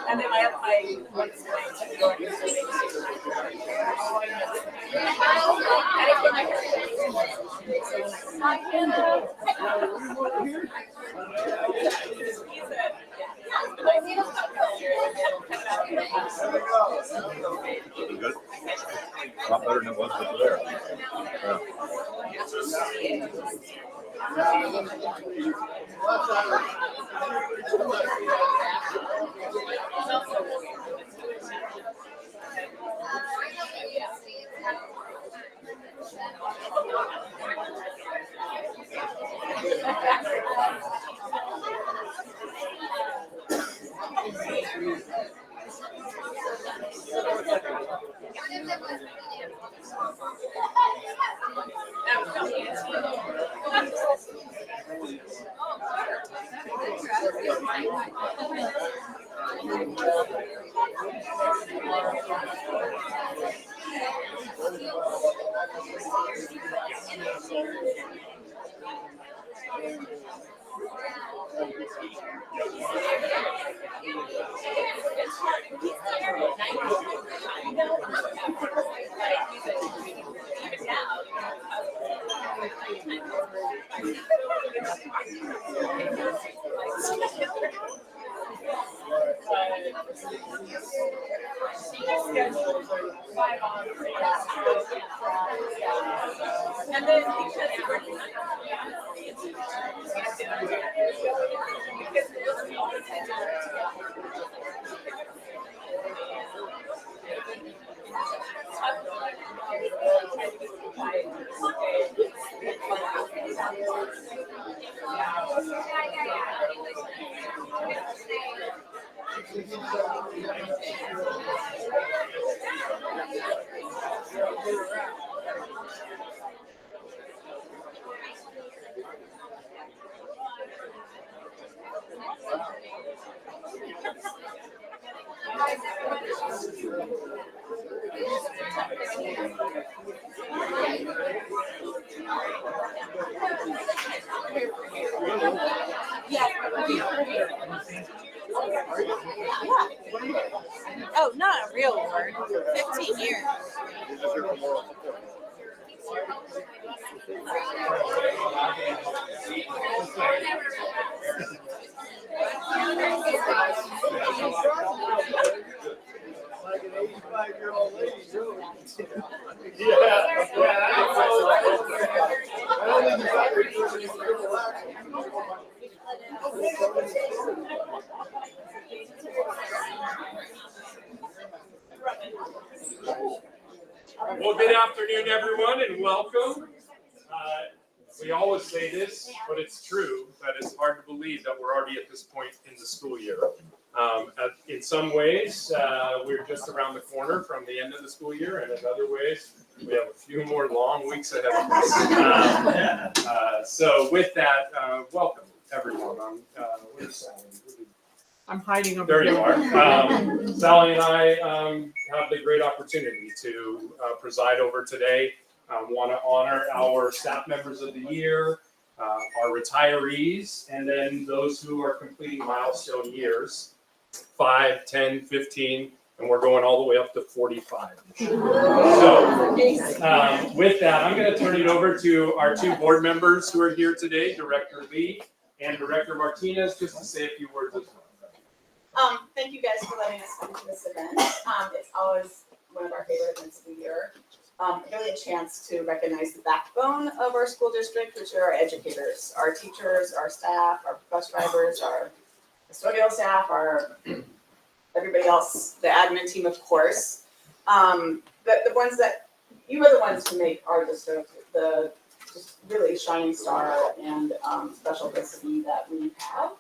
And then I what's Good. A lot better than it was over there. Oh, not a real award. 15 years. Like an 85-year-old lady doing it. I don't think you're out there doing any triple Well, good afternoon, everyone, and welcome. We always say this, but it's true that it's hard to believe that we're already at this point in the school year. In some ways, we're just around the corner from the end of the school year, and in other ways, we have a few more long weeks ahead of us. So with that, welcome, everyone. Where's Sally? I'm hiding over There here. you are. Sally and I have the great opportunity to preside over today. Want to honor our staff members of the year, our retirees, and then those who are completing milestone years, 5, 10, 15, and we're going all the way up to 45. So with that, I'm going to turn it over to our two board members who are here today, Director Lee and Director Martinez, just to say a few words as well. Thank you guys for letting us come to this event. It's always one of our favorite events of the year. Really a chance to recognize the backbone of our school district, which are our educators, our teachers, our staff, our bus drivers, our custodial staff, our everybody else, the admin team, of course. The ones that you are the ones who make our district the just really shining star and special visibility that we have.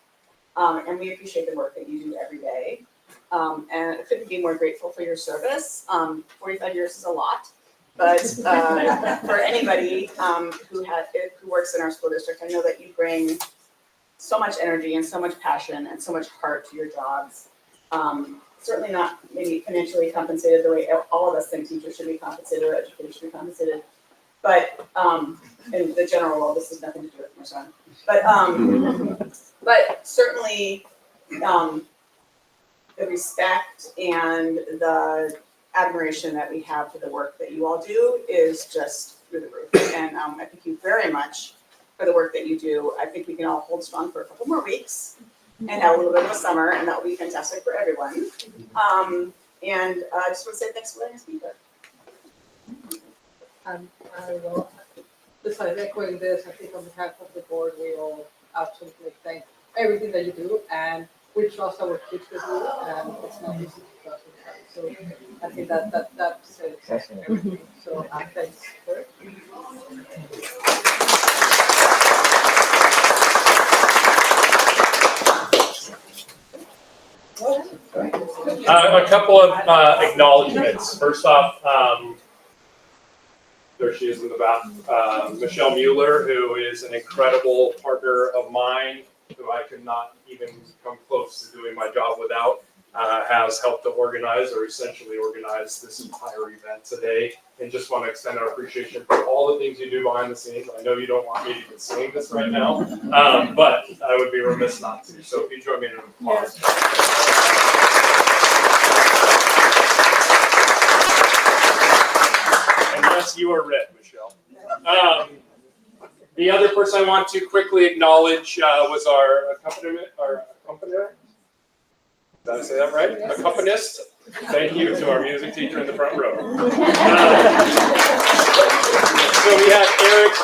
And we appreciate the work that you do every day. And I couldn't be more grateful for your service. 45 years is a lot, but for anybody who works in our school district, I know that you bring so much energy and so much passion and so much heart to your jobs. Certainly not maybe financially compensated the way all of us think teachers should be compensated or educators should be compensated. But in the general world, this has nothing to do with my son. But certainly the respect and the admiration that we have for the work that you all do is just through the roof. And I thank you very much for the work that you do. I think we can all hold strong for a couple more weeks and have a little bit of a summer, and that will be fantastic for everyone. And I just want to say thanks for letting us be here. I will, besides echoing this, I think on behalf of the board, we all absolutely thank everything that you do, and we trust our kids with you, and it's not easy to trust them. So I think that says everything. So thanks for it. A couple of acknowledgements. First off, there she is in the back. Michelle Mueller, who is an incredible partner of mine, who I could not even come close to doing my job without, has helped to organize or essentially organize this entire event today. And just want to extend our appreciation for all the things you do behind the scenes. I know you don't want me to be saying this right now, but I would be remiss not to. So if you join me in an applause. And yes, you are red, Michelle. The other person I want to quickly acknowledge was our accompanist. Did I say that right? Yes. Accompanist. Thank you to our music teacher in the front row. So we have Eric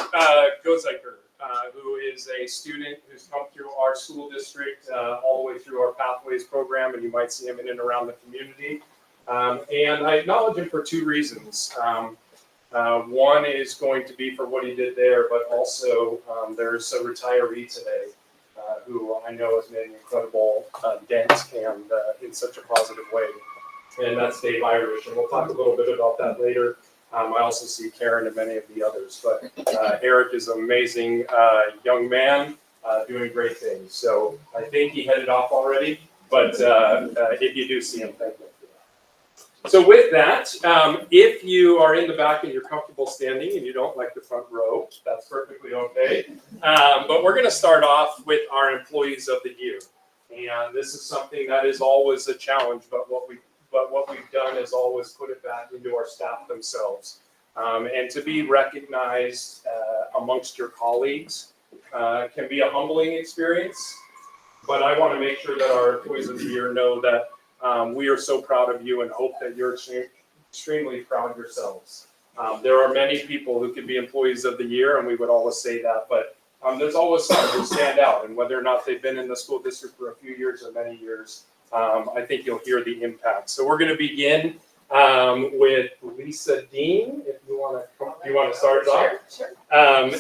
Gozeker, who is a student who's come through our school district all the way through our Pathways program, and you might see him in and around the community. And I acknowledge him for two reasons. One is going to be for what he did there, but also there's a retiree today who I know has made an incredible dent and in such a positive way. And that's Dave Irish, and we'll talk a little bit about that later. I also see Karen and many of the others, but Eric is an amazing young man doing great things. So I think he headed off already, but if you do see him, thank you. So with that, if you are in the back and you're comfortable standing and you don't like the front row, that's perfectly okay. But we're going to start off with our Employees of the Year. And this is something that is always a challenge, but what we've done is always put it back into our staff themselves. And to be recognized amongst your colleagues can be a humbling experience. But I want to make sure that our Employees of the Year know that we are so proud of you and hope that you're extremely proud yourselves. There are many people who can be Employees of the Year, and we would always say that, but there's always some who stand out, and whether or not they've been in the school district for a few years or many years, I think you'll hear the impact. So we're going to begin with Lisa Dean, if you want to start us off. Sure.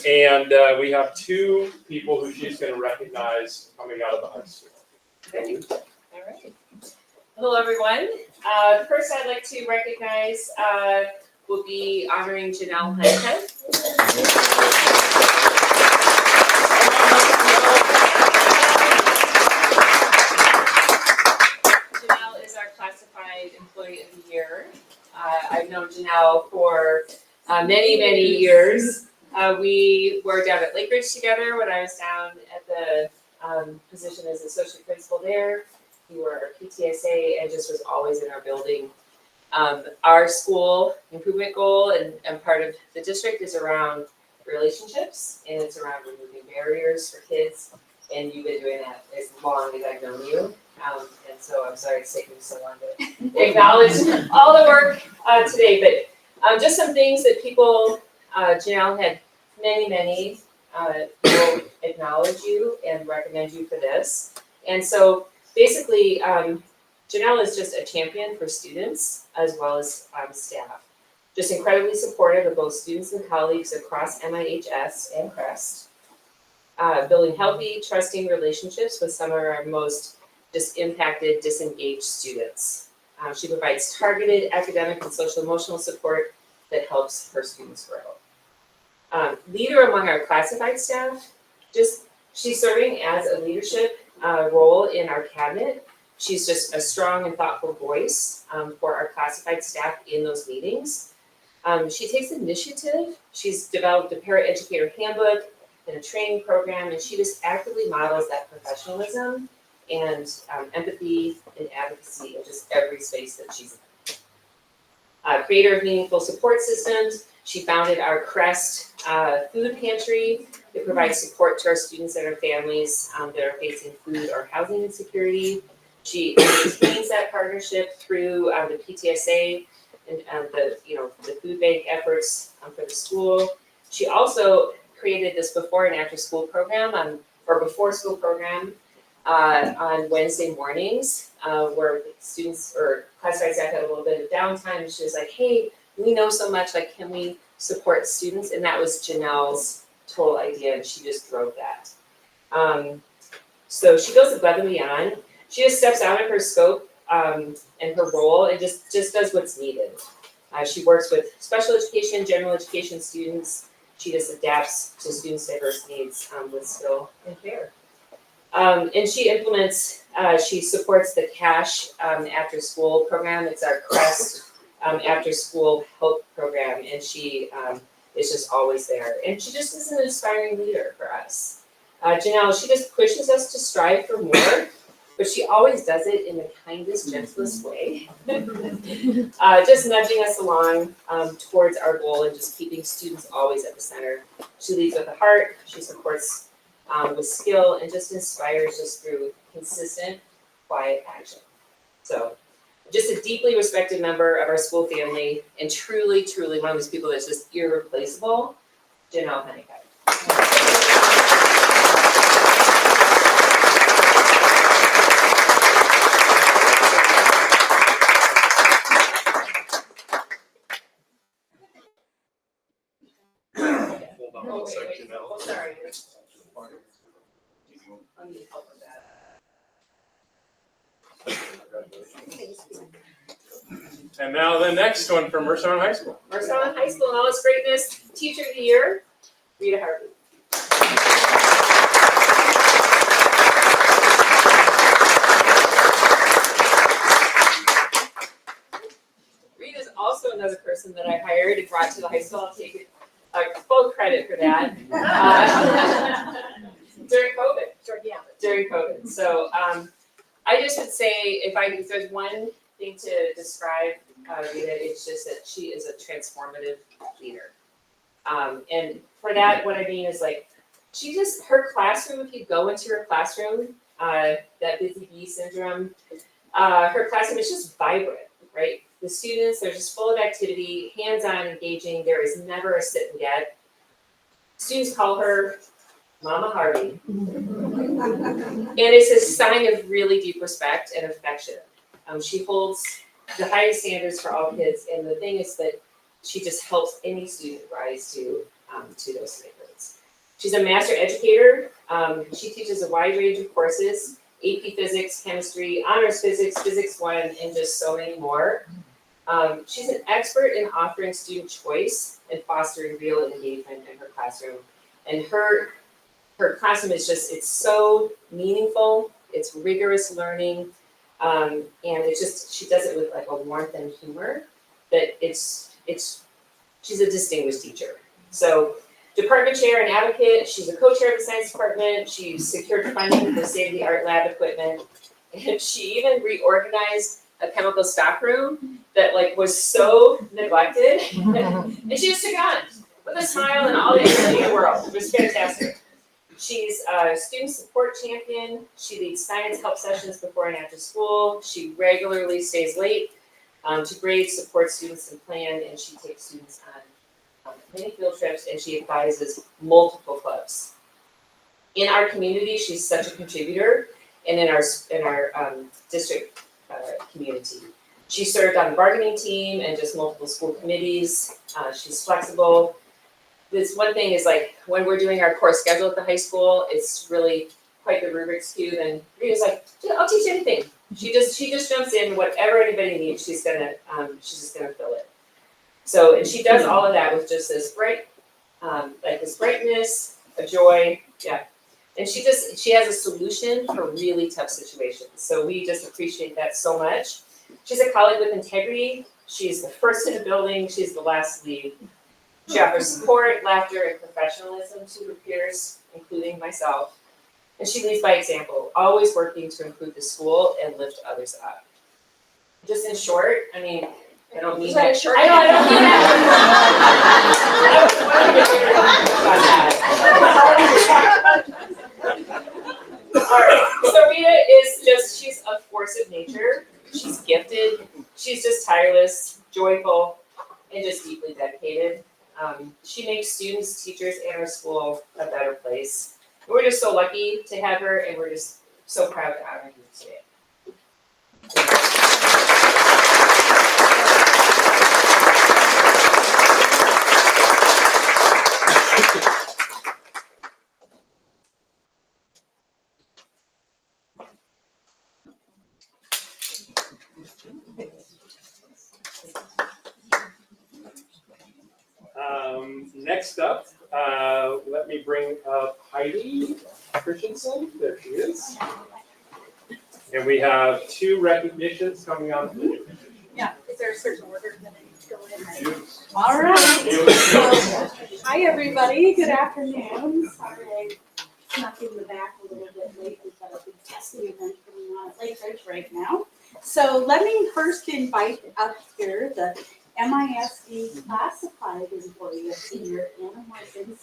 And we have two people who she's going to recognize coming out of the high school. Ready? All right. Hello, everyone. First, I'd like to recognize, we'll be honoring Janelle Hunter. Janelle is our classified employee of the year. I've known Janelle for many, many years. We were down at Lake Ridge together when I was down at the position as associate principal there. We were PTSA and just was always in our building. Our school improvement goal and part of the district is around relationships, and it's around removing barriers for kids. And you've been doing that as long as I've known you. And so I'm sorry it's taken so long to acknowledge all the work today. But just some things that people, Janelle had many will acknowledge you and recommend you for this. And so basically, Janelle is just a champion for students as well as staff. just incredibly supportive of both students and colleagues across MIHS and CREST. Building healthy, trusting relationships with some of our most just impacted, disengaged students. She provides targeted academic and social emotional support that helps her students grow. Leader among our classified staff, she's serving as a leadership role in our cabinet. She's just a strong and thoughtful voice for our classified staff in those meetings. She takes initiative. She's developed a paraeducator handbook and a training program, and she just actively models that professionalism and empathy and advocacy in just every space that she's in. Creator of meaningful support systems, she founded our CREST food pantry. It provides support to our students and our families that are facing food or housing insecurity. She maintains that partnership through the PTSA and the food bank efforts for the school. She also created this before and after school program before school program on Wednesday mornings where students or classified staff had a little bit of downtime. She was like, hey, we know so much, like, can we support students? And that was Janelle's total idea, and she just drove that. So she goes above and beyond. She just steps out of her scope and her role and just does what's needed. She works with special education, general education students. She just adapts to students' diverse needs with skill and care. And she implements, she supports the CASH after school program. It's our CREST after school help program, and she is just always there. And she just is an inspiring leader for us. Janelle, she just pushes us to strive for more, but she always does it in the kindest, gentlest way. Just nudging us along towards our goal and just keeping students always at the center. She leads with a heart, she supports with skill, and just inspires us through consistent, quiet action. So just a deeply respected member of our school family, and truly, truly one of those people that's just irreplaceable, Janelle Honeycutt. Hold on one second, Janelle. Oh, sorry. I need help with that. And now the next one from Mercer High School. Mercer High School and all its greatness, Teacher of the Year, Rita Harvey. Rita's also another person that I hired and brought to the high school. I'll take it full credit for that. During COVID. So I just would say if there's one thing to describe Rita, it's just that she is a transformative leader. And for that, what I mean is like, her classroom, if you go into her classroom, that busy bee syndrome, her classroom is just vibrant, right? The students, they're just full of activity, hands-on, engaging. There is never a sit and get. Students call her Mama Harvey. And it's a sign of really deep respect and affection. She holds the highest standards for all kids, and the thing is that she just helps any student rise to those standards. She's a master educator. She teaches a wide range of courses, AP Physics, Chemistry, Honors Physics, Physics 1, and just so many more. She's an expert in offering student choice and fostering real engagement in her classroom. And her classroom is it's so meaningful, it's rigorous learning, and she does it with like a warmth and humor that she's a distinguished teacher. So department chair and advocate, she's a co-chair of the science department, she secured funding for state-of-the-art lab equipment, and she even reorganized a chemical stockroom that was so neglected, and she just took it on with a smile and all the energy in the world. It was fantastic. She's a student support champion. She leads science help sessions before and after school. She regularly stays late to grade, supports students in plan, and she takes students on many field trips, and she advises multiple clubs. In our community, she's such a contributor, and in our district community. She served on the bargaining team and just multiple school committees. She's flexible. This one thing is like when we're doing our course schedule at the high school, it's really quite the Rubik's Cube, and Rita's like, yeah, I'll teach anything. She just jumps in, whatever anybody needs, she's just gonna fill it. So, and she does all of that with just this bright, like this brightness, a joy, yeah. And she has a solution for really tough situations. So we just appreciate that so much. She's a colleague with integrity. She's the first in the building. She's the last to leave. She offers support, laughter, and professionalism to her peers, including myself. And she leads by example, always working to improve the school and lift others up. Just in short, I mean, I don't mean that. I know, I don't mean that. All right, so Rita is just, she's a force of nature. She's gifted. She's just tireless, joyful, and just deeply dedicated. She makes students, teachers, and our school a better place. And we're just so lucky to have her, and we're just so proud to honor you today. Next up, let me bring up Heidi Christensen. There she is. And we have 2 recognitions coming on. Yeah, is there a certain order that I need to go in? You- All right. you- Hi, everybody. Good afternoon. Sorry I snuck in the back a little bit late. We've got a big testing event going on at Lake Ridge right now. So let me first invite up here the MISD classified employee of the year, Anna Morgan.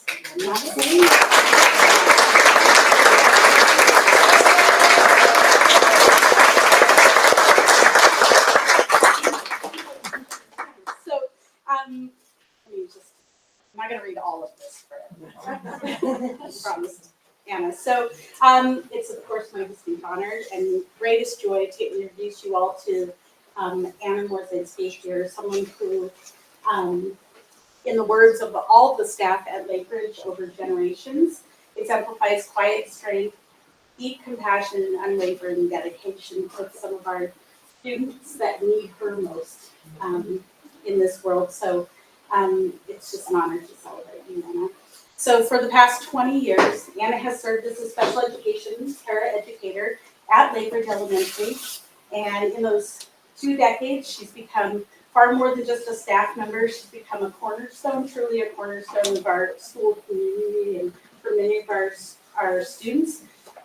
So, let me just, I'm not gonna read all of this for everyone. I promised Anna. So, it's of course my distinct honor and greatest joy to introduce you all to Anna Morzinski here, someone who, in the words of all the staff at Lake Ridge over generations, exemplifies quiet strength, deep compassion, and unwavering dedication to some of our students that need her most in this world. So it's just an honor to celebrate you, Anna. So for the past 20 years, Anna has served as a special education paraeducator at Lake Ridge Elementary. And in those 2 decades, she's become far more than just a staff member. She's become a cornerstone, truly a cornerstone of our school community and for many of our students,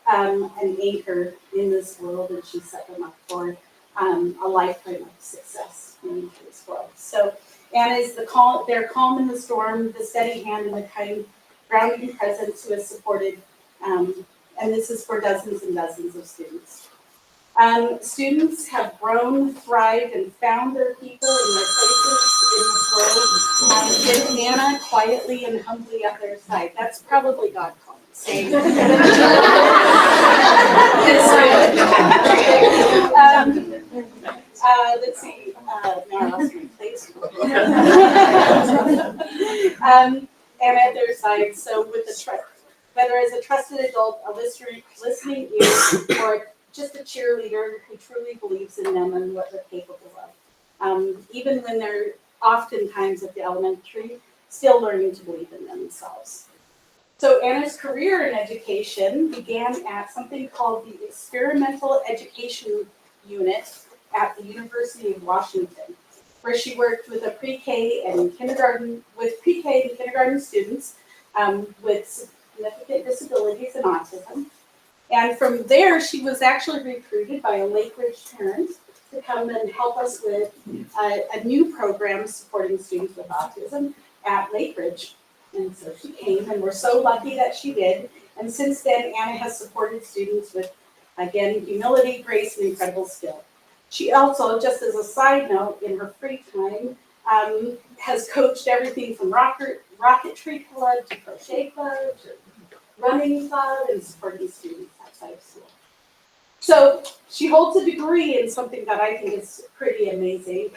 an anchor in this world, and she's set them up for a lifetime of success in this world. So Anna is their calm in the storm, the steady hand, and the kind, grounding presence who has supported, and this is for dozens and dozens of students. Students have grown, thrived, and found their people in their places in this world. With Anna quietly and humbly at their side. That's probably God calling. Saying, let's see. Now I lost my place. And at their side, so with the whether as a trusted adult, a listening ear, or just a cheerleader who truly believes in them and what they're capable of. Even when they're oftentimes at the elementary, still learning to believe in themselves. So Anna's career in education began at something called the Experimental Education Unit at the University of Washington, where she worked with pre-K and kindergarten students with significant disabilities and autism. And from there, she was actually recruited by a Lake Ridge parent to come and help us with a new program supporting students with autism at Lake Ridge. And so she came, and we're so lucky that she did. And since then, Anna has supported students with, again, humility, grace, and incredible skill. She also, just as a side note, in her free time, has coached everything from rocketry club to crochet club to running club and supporting students outside of school. So she holds a degree in something that I think is pretty amazing,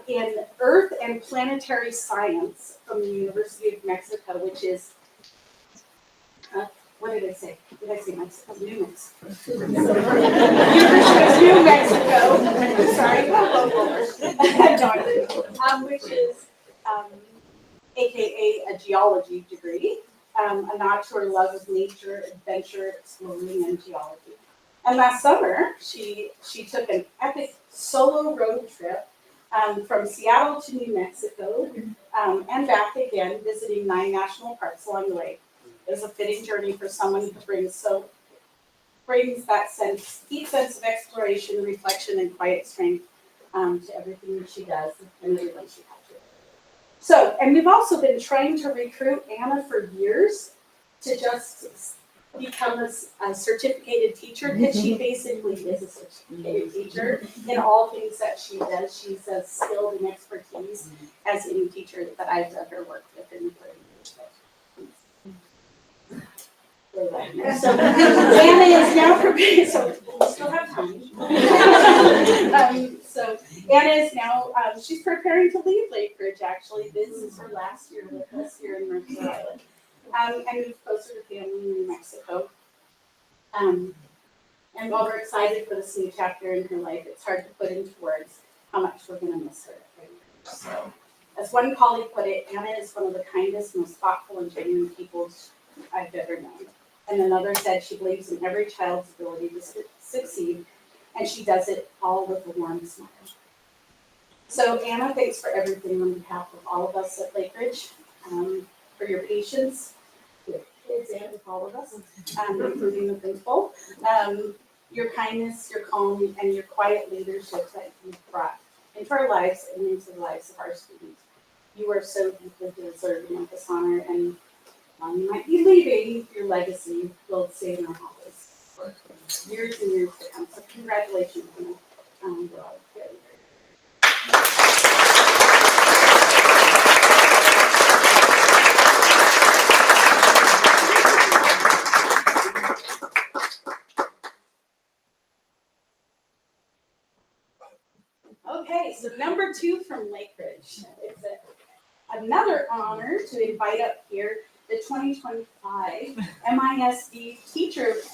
in Earth and Planetary Science from the University of Mexico, which is, what did I say? Did I say Mexico? New Mexico. University of New Mexico. I'm sorry. Which is AKA a geology degree, a nod to her love of nature, adventure, exploring, and geology. And last summer, she took an epic solo road trip from Seattle to New Mexico and back again, visiting 9 national parks along the way. It was a fitting journey for someone who brings that deep sense of exploration, reflection, and quiet strength to everything that she does and everyone she touches. So, and we've also been trying to recruit Anna for years to just become a certificated teacher, because she basically is a certificated teacher in all things that she does. She's as skilled and expertise as any teacher that I've ever worked with in 30 years. So Anna is now prepared, so we still have time. So Anna is now, she's preparing to leave Lake Ridge, actually. This is her last year with us here in Northwood Island. And move closer to family in New Mexico. And while we're excited for this new chapter in her life, it's hard to put into words how much we're going to miss her. So, as one colleague put it, Anna is one of the kindest, most thoughtful, and genuine people I've ever known. And another said she believes in every child's ability to succeed, and she does it all with a warm smile. So Anna, thanks for everything on behalf of all of us at Lake Ridge, for your patience with kids and with all of us, including the principal. Your kindness, your calm, and your quiet leadership that you've brought into our lives and into the lives of our students. You are so deeply deserving of this honor, and you might be leaving, your legacy will stay in our halls for years and years to come. So congratulations, Anna. We're all very, Okay, so number 2 from Lake Ridge. It's another honor to invite up here the 2025 MISD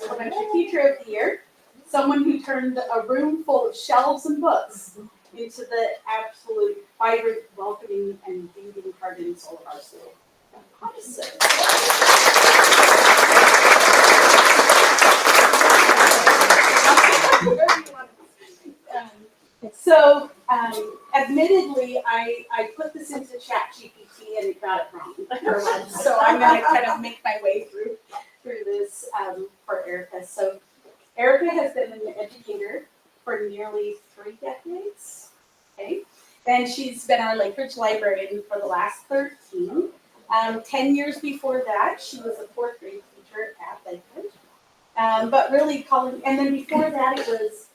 Elementary Teacher of the Year, someone who turned a room full of shelves and books into the absolute vibrant, welcoming, and beating heart and soul of our school. So, admittedly, I put this into ChatGPT and it got it wrong for once. So I'm going to kind of make my way through this for Erica. So Erica has been an educator for nearly 3 decades. Okay, and she's been our Lake Ridge librarian for the last 13. 10 years before that, she was a 4th grade teacher at Lake Ridge. But really and then before that, it was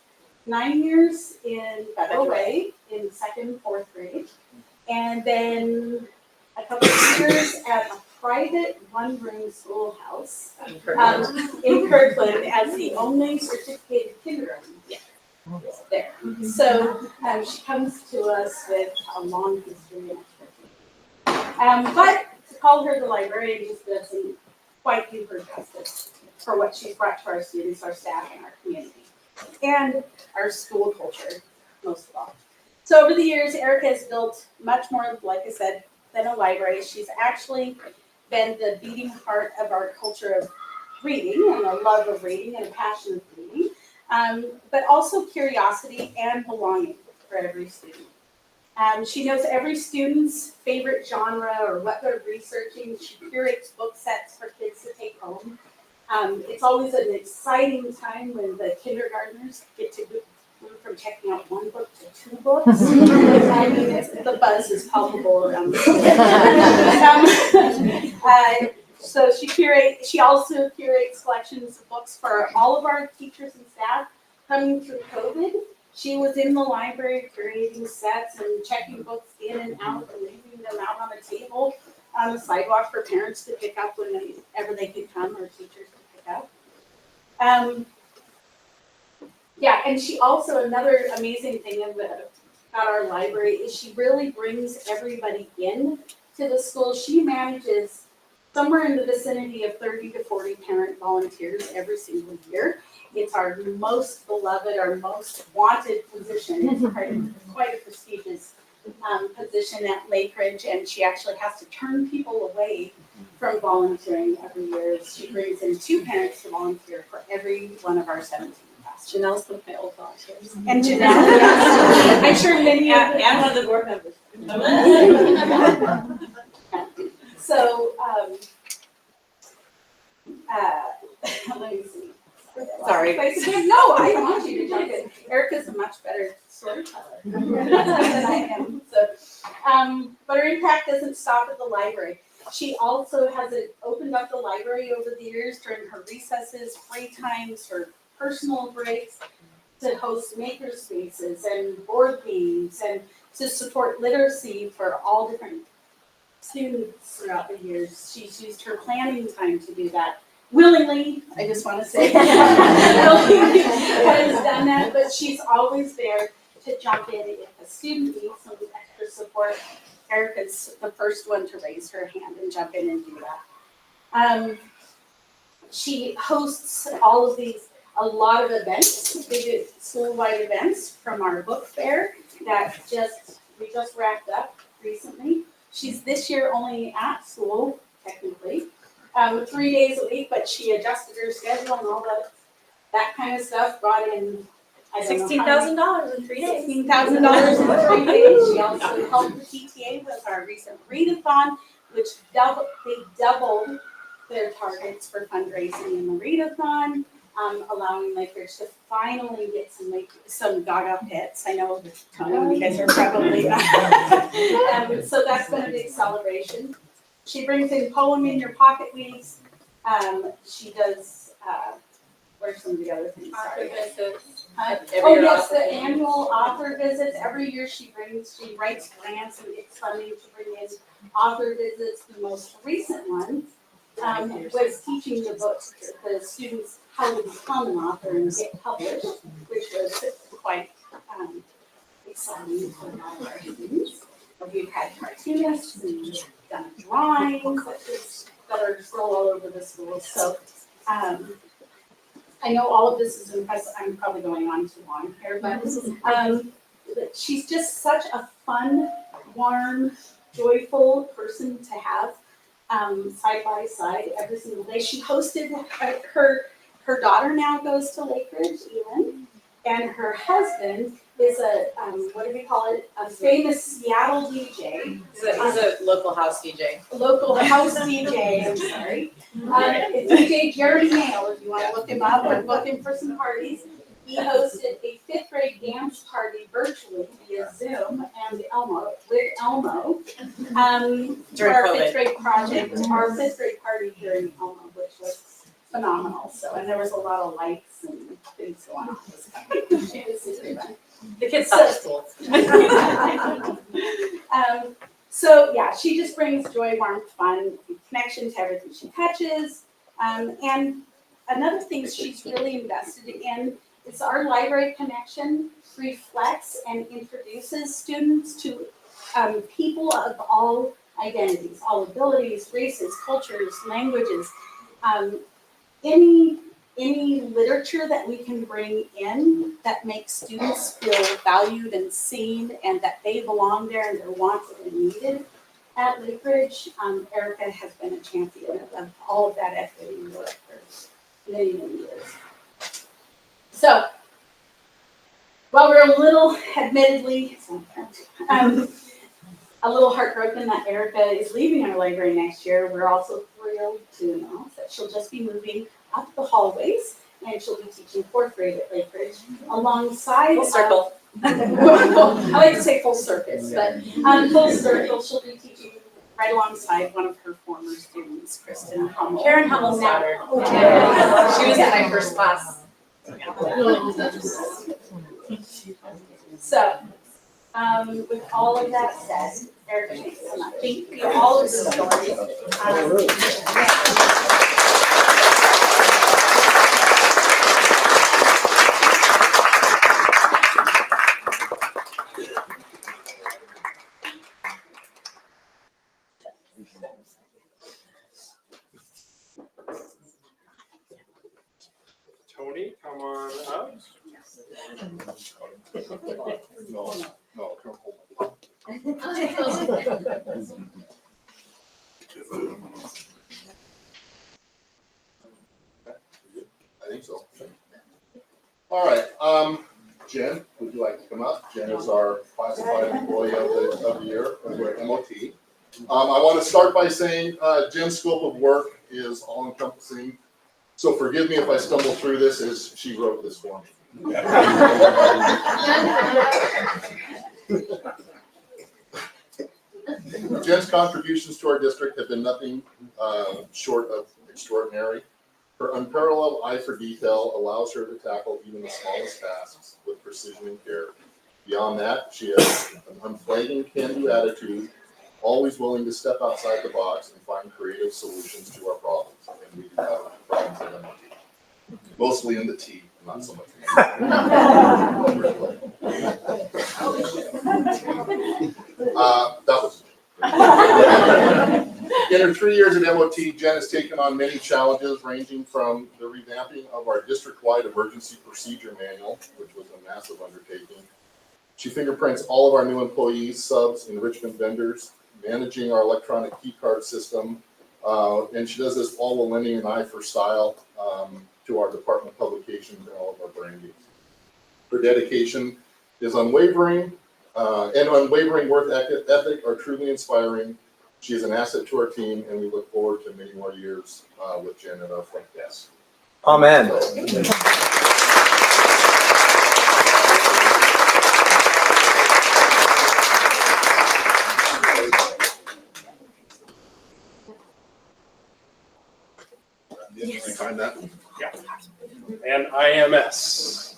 9 years in Federal Way in 2nd, 4th grade, and then a couple of years at a private 1-room schoolhouse in Kirkland as the only certificated kindergarten there. So she comes to us with a long history and expertise. But to call her the librarian just doesn't quite do her justice for what she's brought to our students, our staff, and our community. And our school culture, most of all. So over the years, Erica has built much more, like I said, than a library. She's actually been the beating heart of our culture of reading and a love of reading and a passion of reading, but also curiosity and belonging for every student. She knows every student's favorite genre or what they're researching. She curates book sets for kids to take home. It's always an exciting time when the kindergartners get to move from checking out 1 book to 2 books. I mean, the buzz is palpable around the school. So she also curates collections of books for all of our teachers and staff coming through COVID. She was in the library curating sets and checking books in and out and leaving them out on the table on the sidewalk for parents to pick up whenever they could come, or teachers to pick up. Yeah, and she also, another amazing thing about our library is she really brings everybody in to the school. She manages somewhere in the vicinity of 30 to 40 parent volunteers every single year. It's our most beloved, our most wanted position. It's quite a prestigious position at Lake Ridge, and she actually has to turn people away from volunteering every year. She brings in 2 parents to volunteer for every one of our 17 classes. Janelle's one of my old volunteers. And Janelle, yes. I'm sure many of And one of the board members. So, let me see. Sorry. No, I want you to jump in. Erica's a much better storyteller than I am. So, but her impact doesn't stop at the library. She also has opened up the library over the years during her recesses, free times, her personal breaks, to host maker spaces and board games and to support literacy for all different students throughout the years. She's used her planning time to do that. Willingly, I just want to say, willingly has done that, but she's always there to jump in if a student needs some extra support. Erica's the first one to raise her hand and jump in and do that. She hosts all of these, a lot of events, big school-wide events from our book fair that we just wrapped up recently. She's this year only at school, technically, 3 days a week, but she adjusted her schedule and all that kind of stuff, brought in, I don't know. $16,000 in 3 days. $16,000 in 3 days. She also helped the PTA with our recent readathon, which they doubled their targets for fundraising in the readathon, allowing Lake Ridge to finally get some Gaga pits. I know you guys are probably so that's been a big celebration. She brings in Poem in Your Pocket Weeks. She does, where's some of the other things? Sorry. The annual author visits. Every year she writes grants and gets funding to bring in author visits. The most recent one was teaching the students how to become an author and get published, which was quite exciting for a lot of our students. We've had cartoonists and done drawings that are still all over the schools. So I know all of this is impressive. I'm probably going on too long here, but she's just such a fun, warm, joyful person to have side by side every single day. She hosted her daughter now goes to Lake Ridge, Elin, and her husband is a what do we call it? A famous Seattle DJ. He's a local house DJ. Local house DJ. I'm sorry. It's DJ Jeremy Hale. If you want to look him up or book him for some parties. He hosted a 5th grade dance party virtually via Zoom and Elmo with Elmo. During our COVID. 5th grade project, our 5th grade party during Elmo, which was phenomenal. So, and there was a lot of lights and things going on. It was super fun. The kids thought it was cool. So yeah, she just brings joy, warmth, fun, connection to everything she touches. And another thing she's really invested in is our library connection reflects and introduces students to people of all identities, all abilities, races, cultures, languages. Any literature that we can bring in that makes students feel valued and seen and that they belong there and they're wanted and needed at Lake Ridge, Erica has been a champion of all of that equity work for many, many years. So, while we're a little, admittedly, a little heartbroken that Erica is leaving our library next year, we're also thrilled to announce that she'll just be moving up the hallways, and she'll be teaching 4th grade at Lake Ridge alongside. Full circle. I like to say full circus, but full circle. She'll be teaching right alongside one of her former students, Kristen Hummel. Karen Hummel's daughter. Yeah. She was in my first class. So, with all of that said, Erica, thank you so much. Thank you for all of the stories. Tony, come on up. No, come hold. I think so. All right, Jen, would you like to come up? Jen is our classified employee of the year over at MOT. I want to start by saying Jen's scope of work is all encompassing. So forgive me if I stumble through this as she wrote this for me. Jen's contributions to our district have been nothing short of extraordinary. Her unparalleled eye for detail allows her to tackle even the smallest tasks with precision and care. Beyond that, she has an unflagging can-do attitude, always willing to step outside the box and find creative solutions to our problems. And we do have problems in MIT. Mostly in the T, not so much in that was. In her 3 years at MOT, Jen has taken on many challenges, ranging from the revamping of our district-wide emergency procedure manual, which was a massive undertaking. She fingerprints all of our new employees, subs, enrichment vendors, managing our electronic key card system, and she does this all while lending an eye for style to our department publications and all of our branding. Her dedication is unwavering, and unwavering work ethic are truly inspiring. She is an asset to our team, and we look forward to many more years with Jen at our front desk. Amen. Can you find that? Yeah. And IMS.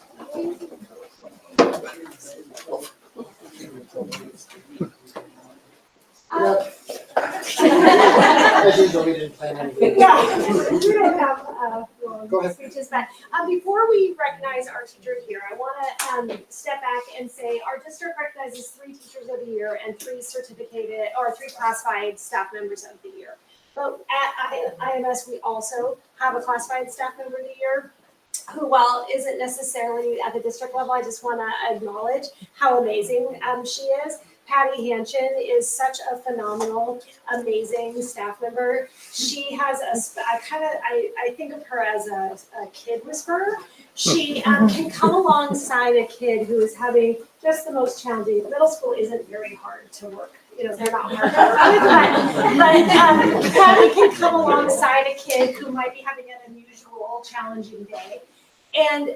As usual, we didn't plan anything. Yeah, we don't have Go ahead. speeches, but before we recognize our teacher here, I want to step back and say our district recognizes 3 teachers of the year and 3 certificated or 3 classified staff members of the year. But at IMS, we also have a classified staff member of the year who, while isn't necessarily at the district level, I just want to acknowledge how amazing she is. Patty Hanchin is such a phenomenal, amazing staff member. She has I think of her as a kid whisperer. She can come alongside a kid who is having just the most challenging. Middle school isn't very hard to work. You know, they're not hard to work with, but Patty can come alongside a kid who might be having an unusual, challenging day. And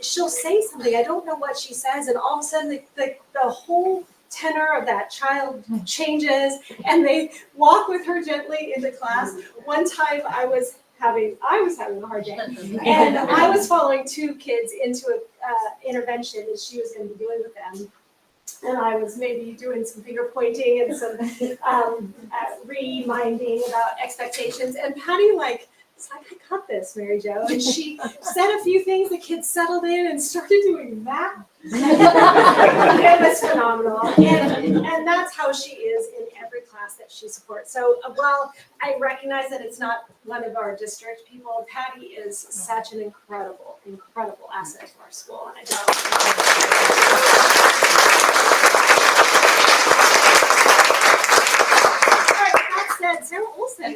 she'll say something, I don't know what she says, and all of a sudden the whole tenor of that child changes, and they walk with her gently into class. One time I was having a hard day, and I was following 2 kids into an intervention that she was going to be doing with them. And I was maybe doing some finger pointing and some reminding about expectations. And Patty it's like, I got this, Mary Jo. And she said a few things, the kids settled in and started doing that. It was phenomenal. And that's how she is in every class that she supports. So while I recognize that it's not one of our district people, Patty is such an incredible, incredible asset to our school. And Sarah Olson.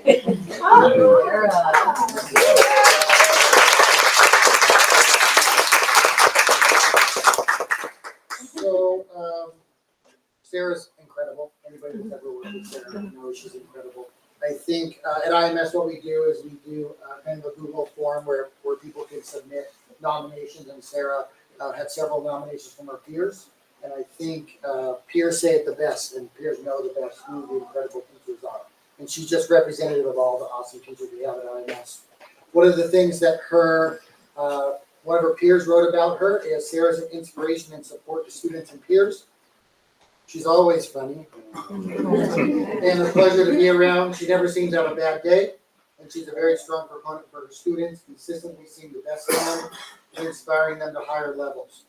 So, Sarah's incredible. Anybody who's ever worked with Sarah knows she's incredible. I think at IMS what we do is we do kind of a Google form where people can submit nominations, and Sarah had several nominations from her peers. And I think peers say it the best, and peers know the best who the incredible teachers are. And she's just representative of all the awesome teachers we have at IMS. One of the things that one of her peers wrote about her is Sarah's an inspiration and support to students and peers. She's always funny and a pleasure to be around. She never seems to have a bad day, and she's a very strong proponent for her students, consistently seeing the best in them and inspiring them to higher levels.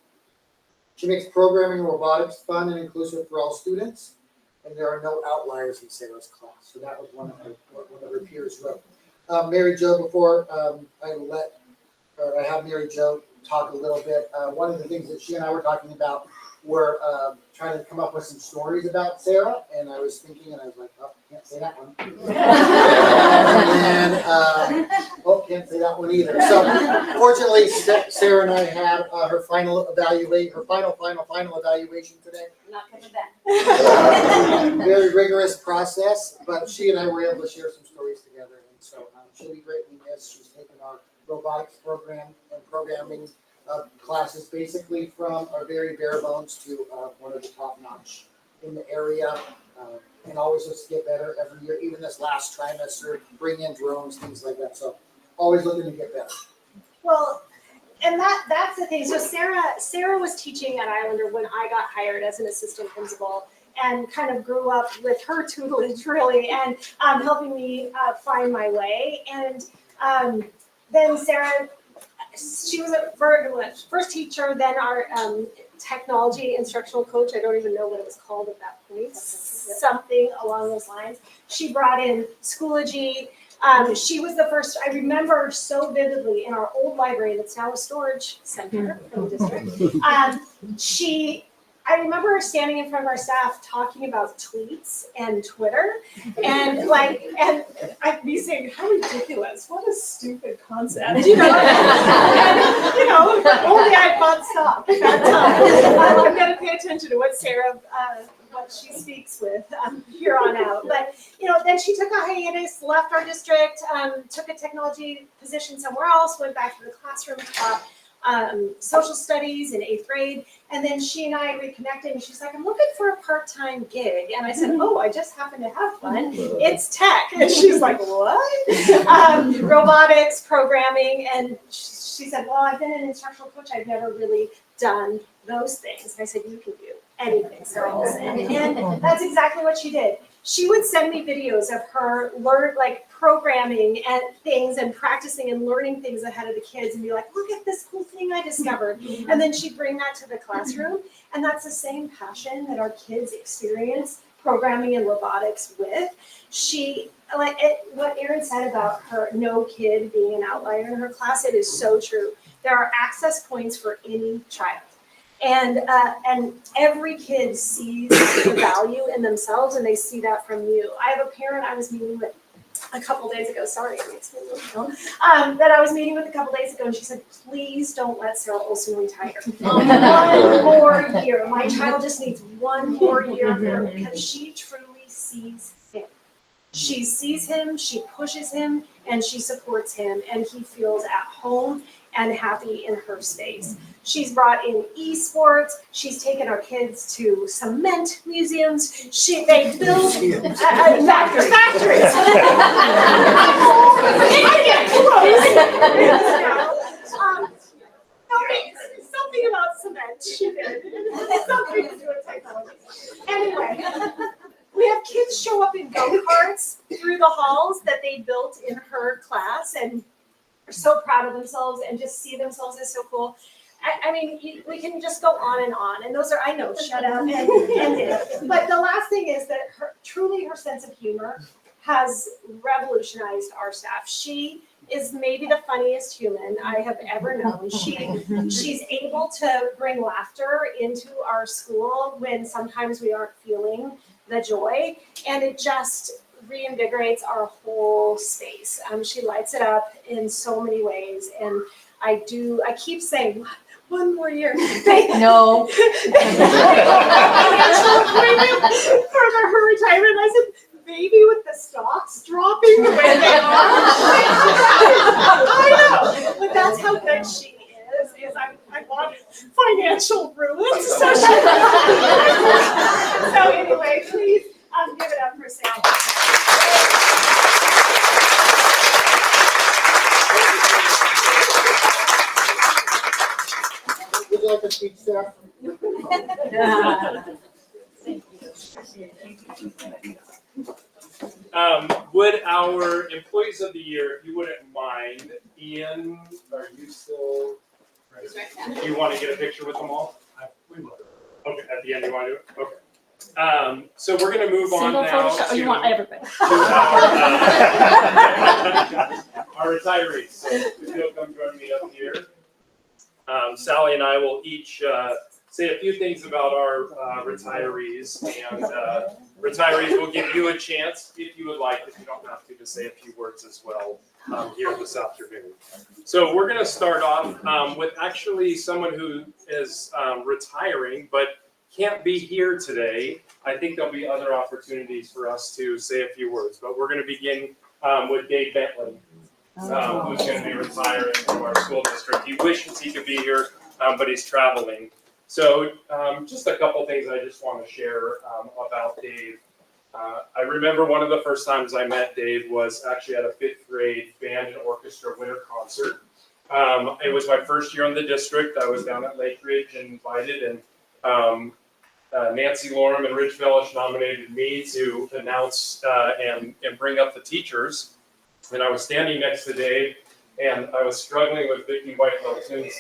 She makes programming and robotics fun and inclusive for all students, and there are no outliers in Sarah's class. So that was one of her peers wrote. Mary Jo, before I let or I have Mary Jo talk a little bit. One of the things that she and I were talking about were trying to come up with some stories about Sarah, and I was thinking, and I was like, oh, can't say that one. And then, oh, can't say that one either. So fortunately, Sarah and I had her final evaluation today. Not coming back. Very rigorous process, but she and I were able to share some stories together, and so she'll be greatly missed. She's taken our robotics program and programming classes, basically from our very bare bones to one of the top notch in the area, and always looks to get better every year. Even this last trimester, bring in drones, things like that. So always looking to get better. Well, and that's the thing. So Sarah was teaching at Islander when I got hired as an assistant principal, and kind of grew up with her tutelage really, and helping me find my way. And then Sarah, she was a first teacher, then our technology instructional coach. I don't even know what it was called at that point. Something along those lines. She brought in Schoology. She was the first, I remember so vividly in our old library that's now a storage center for the district. I remember her standing in front of our staff talking about tweets and Twitter, and I'd be saying, how ridiculous, what a stupid concept, you know? And, you know, only I bought stock at that time. I'm gonna pay attention to what Sarah, what she speaks with here on out. But, you know, then she took a hiatus, left our district, took a technology position somewhere else, went back to the classroom, taught social studies in 8th grade, and then she and I reconnected, and she's like, I'm looking for a part-time gig, and I said, oh, I just happen to have one. It's tech. And she's like, what? Robotics, programming, and she said, well, I've been an instructional coach, I've never really done those things. And I said, you can do anything, Sarah Olson. And that's exactly what she did. She would send me videos of her programming and things and practicing and learning things ahead of the kids, and be like, look at this cool thing I discovered. And then she'd bring that to the classroom. And that's the same passion that our kids experience programming and robotics with. What Erin said about her, no kid being an outlier in her class, it is so true. There are access points for any child. And every kid sees the value in themselves, and they see that from you. I have a parent I was meeting with a couple days ago, sorry, it makes me emotional, that I was meeting with a couple days ago, and she said, please don't let Sarah Olson retire. One more year. My child just needs one more year of her, because she truly sees him. She sees him, she pushes him, and she supports him, and he feels at home and happy in her space. She's brought in esports. She's taken our kids to cement museums. They build factories. I get close. Something about cement she did. Something to do with technology. Anyway, we have kids show up in go-karts through the halls that they built in her class, and are so proud of themselves and just see themselves as so cool. I mean, we can just go on, and those are, I know, shut up and but the last thing is that truly her sense of humor has revolutionized our staff. She is maybe the funniest human I have ever known. She's able to bring laughter into our school when sometimes we aren't feeling the joy, and it just reinvigorates our whole space. She lights it up in so many ways, and I keep saying, one more year. No. Financial agreement for her retirement. I said, maybe with the stocks dropping the way they are. I know, but that's how good she is I want financial ruin. So anyway, please give it up for Sarah. Would you like to speak, Sarah? Would our employees of the year, if you wouldn't mind, Ian, are you still? Do you want to get a picture with them all? We will. Okay, at the end you want to do it? Okay. So we're going to move on now to, you want everybody. to our retirees. So if you'll come join me up here. Sally and I will each say a few things about our retirees, and retirees will give you a chance, if you would like, if you don't have to say a few words as well here this afternoon. So we're going to start off with actually someone who is retiring, but can't be here today. I think there'll be other opportunities for us to say a few words, but we're going to begin with Dave Bentley, who's going to be retiring from our school district. He wishes he could be here, but he's traveling. So just a couple things I just want to share about Dave. I remember one of the first times I met Dave was actually at a 5th grade band and orchestra winter concert. It was my first year in the district. I was down at Lake Ridge and invited, and Nancy Lorem and Rich Vellish nominated me to announce and bring up the teachers. And I was standing next to Dave, and I was struggling with Vicki Whitelow's name.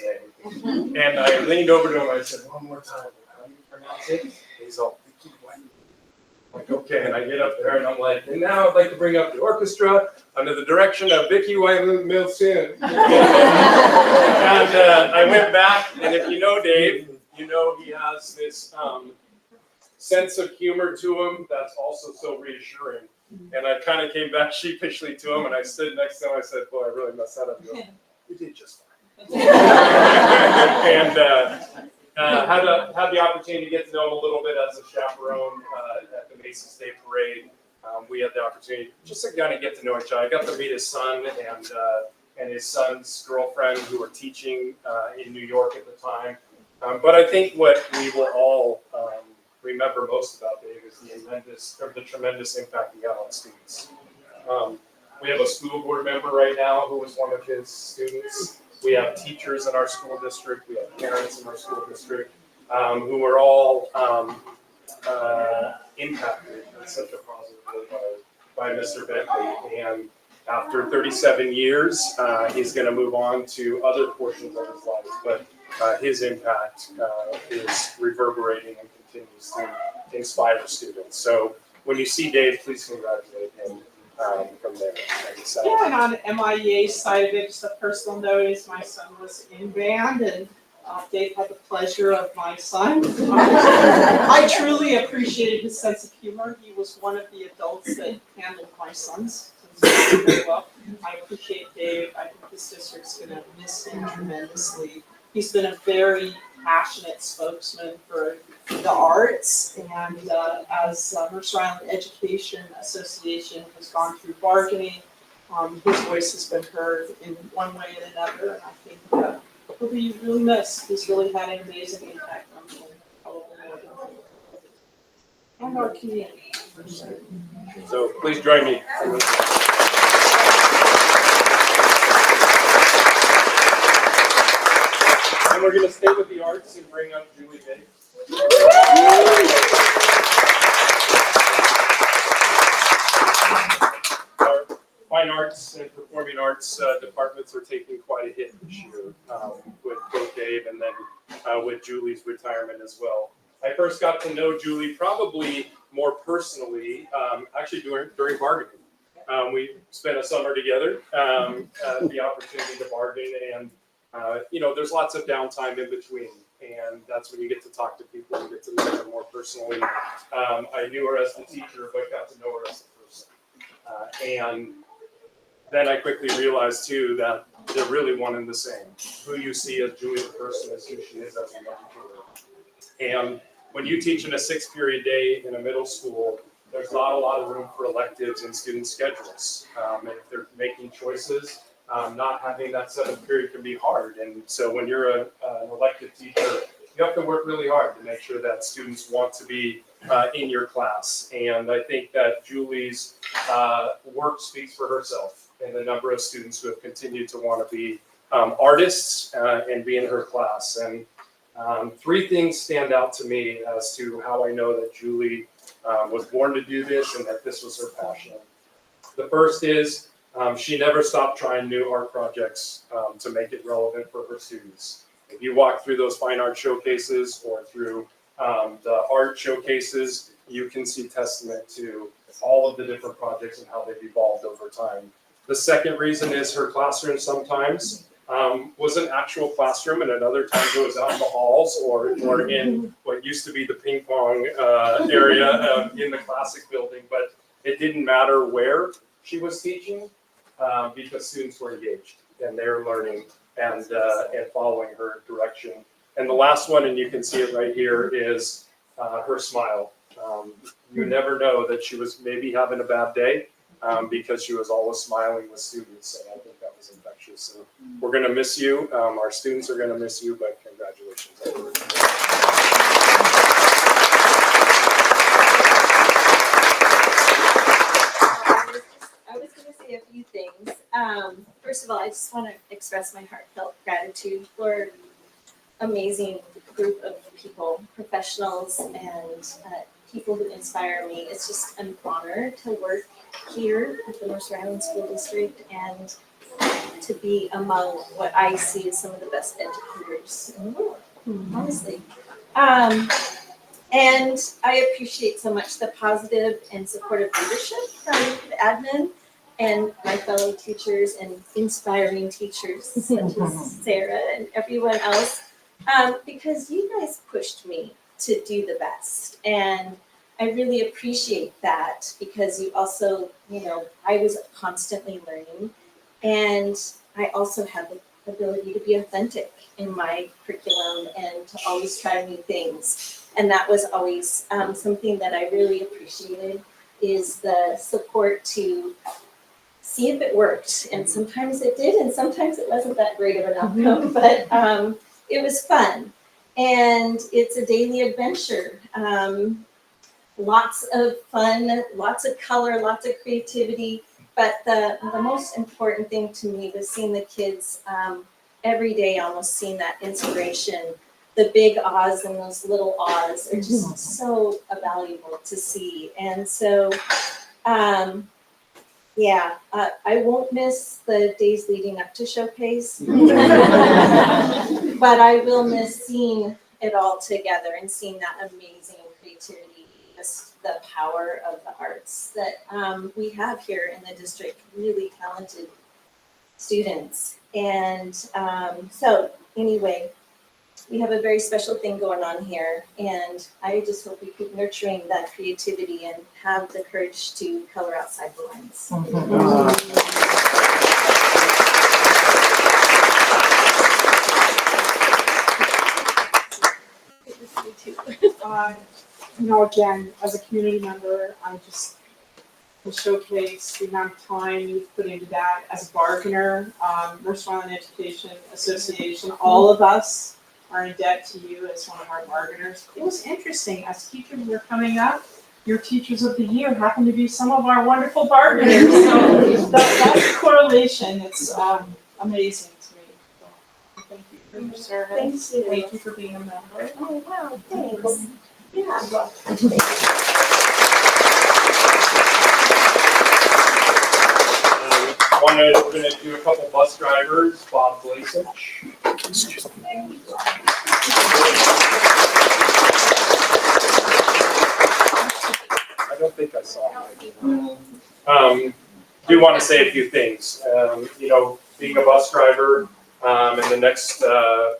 And I leaned over to him and I said, one more time, how do you pronounce it? And he's all, Vicki Whitelow. I'm like, okay, and I get up there and I'm like, and now I'd like to bring up the orchestra under the direction of Vicki Whitelow Milson. And I went back, and if you know Dave, you know he has this sense of humor to him that's also so reassuring. And I kind of came back sheepishly to him, and I stood next to him. I said, boy, I really messed that up. You did just fine. And had the opportunity to get to know him a little bit as a chaperone at the Macy's Day Parade. We had the opportunity just to kind of get to know each other. I got to meet his son and his son's girlfriend, who were teaching in New York at the time. But I think what we will all remember most about Dave is the tremendous impact he had on students. We have a school board member right now who was one of his students. We have teachers in our school district. We have parents in our school district who are all impacted in such a positive way by Mr. Bentley. And after 37 years, he's going to move on to other portions of his life. But his impact is reverberating and continues to inspire students. So when you see Dave, please congratulate him from there. Yeah, and on MIEA's side of it, just a personal note is my son was in band, and Dave had the pleasure of my son. I truly appreciated his sense of humor. He was one of the adults that handled my sons very well. I appreciate Dave. I think this district's going to miss him tremendously. He's been a very passionate spokesman for the arts, and as Mercer Island Education Association has gone through bargaining, his voice has been heard in one way and another, and I think he'll be really missed. He's really had an amazing impact on probably more than and our community. So please join me. And we're going to stay with the arts and bring up Julie Day. Our fine arts and performing arts departments are taking quite a hit this year with both Dave and then with Julie's retirement as well. I first got to know Julie probably more personally, actually during bargaining. We spent a summer together, the opportunity to bargain, and there's lots of downtime in between, and that's when you get to talk to people and get to know them more personally. I knew her as the teacher, but got to know her as a person. And then I quickly realized too that they're really one and the same. Who you see as Julie the person is who she is as an educator. And when you teach in a 6-period day in a middle school, there's not a lot of room for electives and student schedules. And if they're making choices, not having that 7th period can be hard. And so when you're an elective teacher, you have to work really hard to make sure that students want to be in your class. And I think that Julie's work speaks for herself, and the number of students who have continued to want to be artists and be in her class. And 3 things stand out to me as to how I know that Julie was born to do this and that this was her passion. The first is she never stopped trying new art projects to make it relevant for her students. If you walk through those fine art showcases or through the art showcases, you can see testament to all of the different projects and how they've evolved over time. The second reason is her classroom sometimes was an actual classroom, and at other times it was out in the halls or in what used to be the ping pong area in the classic building. But it didn't matter where she was teaching because students were engaged and they were learning and following her direction. And the last one, and you can see it right here, is her smile. You never know that she was maybe having a bad day because she was always smiling with students, and I think that was infectious. So we're going to miss you. Our students are going to miss you, but congratulations. I was going to say a few things. First of all, I just want to express my heartfelt gratitude for amazing group of people, professionals, and people who inspire me. It's just an honor to work here at the North Rhode Island School District and to be among what I see as some of the best educators in the world, honestly. And I appreciate so much the positive and supportive leadership from the admin and my fellow teachers and inspiring teachers such as Sarah and everyone else, because you guys pushed me to do the best. And I really appreciate that because you also, I was constantly learning, and I also have the ability to be authentic in my curriculum and to always try new things. And that was always something that I really appreciated, is the support to see if it worked. And sometimes it did, and sometimes it wasn't that great of an outcome, but it was fun. And it's a daily adventure. Lots of fun, lots of color, lots of creativity. But the most important thing to me was seeing the kids every day, almost seeing that inspiration. The big ahs and those little ahs are just so valuable to see. And so, I won't miss the days leading up to Showcase, but I will miss seeing it all together and seeing that amazing creativity, just the power of the arts that we have here in the district, really talented students. And so anyway, we have a very special thing going on here, and I just hope we keep nurturing that creativity and have the courage to color outside the lines. Again, as a community member, the Showcase, the amount of time you've put into that as a bargainer, North Rhode Island Education Association, all of us are in debt to you as one of our bargainers. It was interesting, as teachers were coming up, your Teachers of the Year happened to be some of our wonderful bargainers. So that's a correlation. It's amazing to me. So, thank you for your service. Thank you. Thank you for being a member. Oh, wow, thanks. Yeah. We're going to do a couple bus drivers. Bob Blasich. I don't think I saw him. Do want to say a few things. Being a bus driver and the next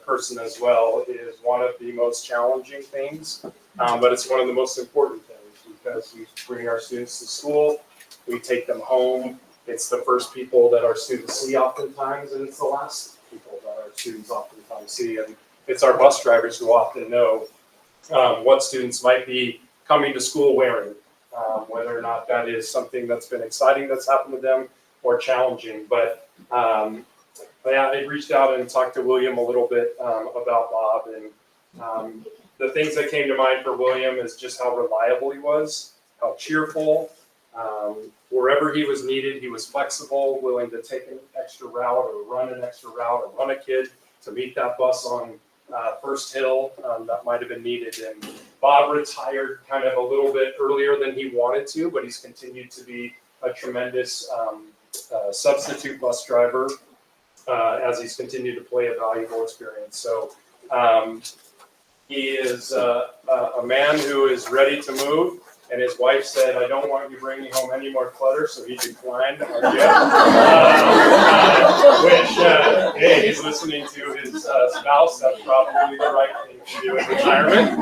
person as well is one of the most challenging things, but it's one of the most important things because we bring our students to school, we take them home. It's the first people that our students see oftentimes, and it's the last people that our students oftentimes see. And it's our bus drivers who often know what students might be coming to school wearing, whether or not that is something that's been exciting that's happened to them or challenging. But I reached out and talked to William a little bit about Bob, and the things that came to mind for William is just how reliable he was, how cheerful. Wherever he was needed, he was flexible, willing to take an extra route or run an extra route or run a kid to meet that bus on First Hill that might have been needed. And Bob retired kind of a little bit earlier than he wanted to, but he's continued to be a tremendous substitute bus driver as he's continued to play a valuable experience. So he is a man who is ready to move. and his wife said, "I don't want you bringing home any more clutter," so he declined our gift. Hey, he's listening to his spouse. That's probably the right thing to do in retirement.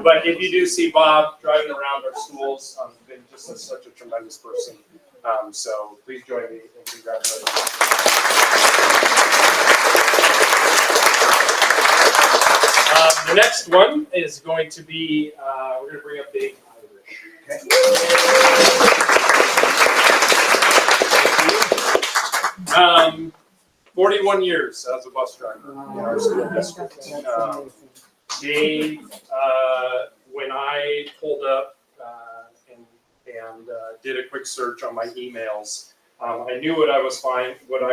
But if you do see Bob driving around our schools, been just such a tremendous person. So please join me in congratulating him. The next one is going to be, we're going to bring up Dave Irish. Okay. 41 years as a bus driver in our school district. Dave, when I pulled up and did a quick search on my emails, I knew what I would find, but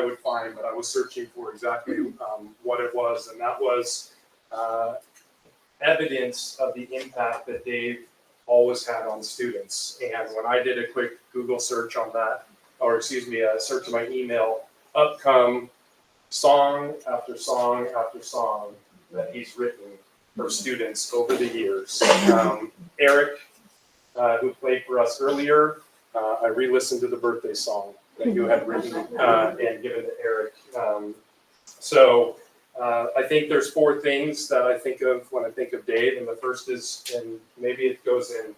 I was searching for exactly what it was, and that was evidence of the impact that Dave always had on students. And when I did a quick Google search on that, or excuse me, a search of my email, up come song after song after song that he's written for students over the years. Eric, who played for us earlier, I re-listened to the birthday song that you had written and given to Eric. I think there's 4 things that I think of when I think of Dave, and the first is, and maybe it goes in,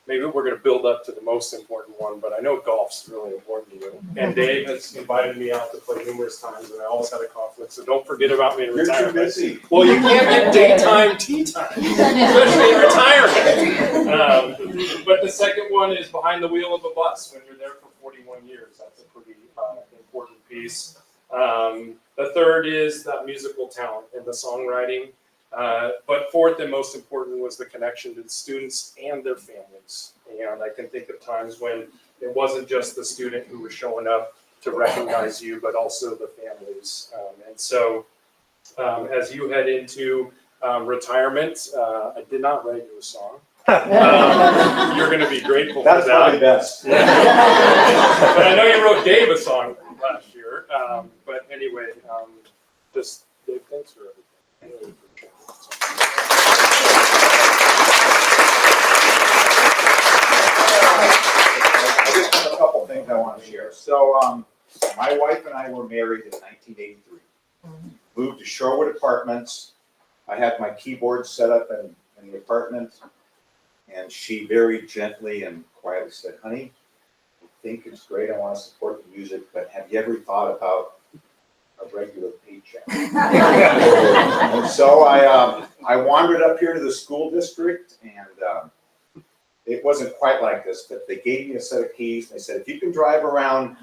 maybe we're going to build up to the most important one, but I know golf's really important to you. And Dave has invited me out to play numerous times, and I always had a conflict, so don't forget about me in retirement. You're too busy. Well, you can't get daytime tea time, especially in retirement. But the second one is behind the wheel of a bus when you're there for 41 years. That's a pretty important piece. The third is that musical talent and the songwriting. But fourth and most important was the connection to the students and their families. And I can think of times when it wasn't just the student who was showing up to recognize you, but also the families. As you head into retirement, I did not write you a song. You're going to be grateful for that. That's probably best. But I know you wrote Dave a song last year. But anyway, just Dave, thanks for everything. I just have a couple things I want to share. So, my wife and I were married in 1983. Moved to Shorewood Apartments. I had my keyboard set up in the apartment, and she very gently and quietly said, "Honey, I think it's great. I want to support the music, but have you ever thought about a regular paycheck?" And so I wandered up here to the school district, and it wasn't quite like this, but they gave me a set of keys. They said, "If you can drive around